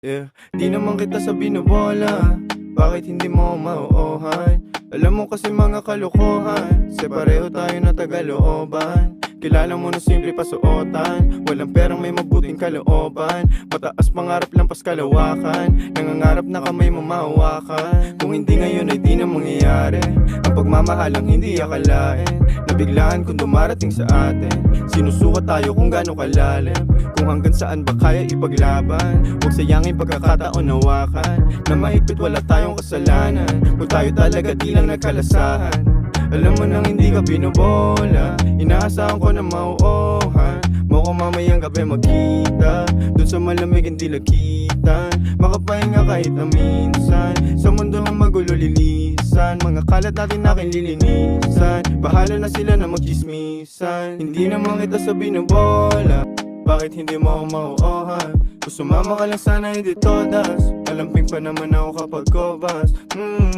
Di naman kita sa binobola, bakit hindi mo mauuhan? Alam mo kasi mga kalokohan, se pareho tayo na tagalooban. Kilala mo na simple pasuotan, walang perang may mabuting kalooban. Mataas pangarap lampas kalawakan, nangangarap na kamay mo mahawakan. Kung hindi ngayon ay di na mangyayari, ang pagmamahalang hindi akalain. Nabiglaan kung dumarating sa atin, sinusukat tayo kung gaano kalalim. Kung hanggang saan ba kaya ipaglaban, huwag sayangin pagkakataon nawakan. Na mahigpit wala tayong kasalanan, kung tayo talaga di lang nagkalasahan. Alam mo nang hindi ka binobola, inaasahan ko na mauuhan. Mo ko mamayang gabi magkita, dun sa malamig hindi lakitan. Makapahinga kahit na minsan, sa mundo na magulo lilisan. Mga kalat natin aking lilinisan, bahala na sila na magchismisan. Hindi naman kita sa binobola, bakit hindi mo ako mauuhan? Kung sumama ka lang sana hindi todas, malamping pa naman ako kapag kobas.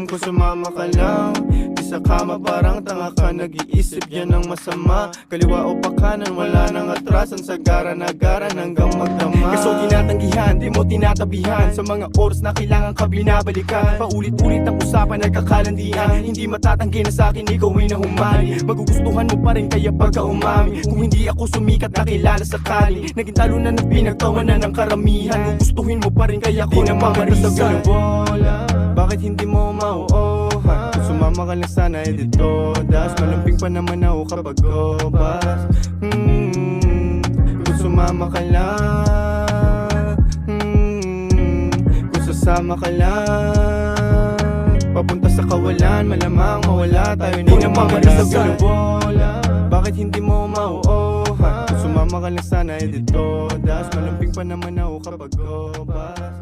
Kung sumama ka lang, di sa kama parang tanga ka. Nag-iisip yan ng masama, kaliwa o pakanan, wala nang atrasan. Sagara-nagaran hanggang magdama. Kaso tinatanggihan, di mo tinatabihan, sa mga oras na kailangan ka binabalikan. Paulit-ulit ang usapan, nagkakalandian. Hindi matatanggi na sa'kin, ikaw ay nahumali. Magugustuhan mo pa rin kaya pagka umami. Kung hindi ako sumikat na kilala sakali, naging talo na ng pinagtawanan ng karamihan. Gugustuhin mo pa rin kaya ako na mamarisan. Bakit hindi mo mauuhan? Kung sumama ka lang sana hindi todas, malamping pa naman ako kapag kobas. Kung sumama ka lang, kung sasama ka lang, papunta sa kawalan, malamang mawala tayo. Hindi naman kita sa binobola, bakit hindi mo mauuhan? Kung sumama ka lang sana hindi todas, malamping pa naman ako kapag kobas.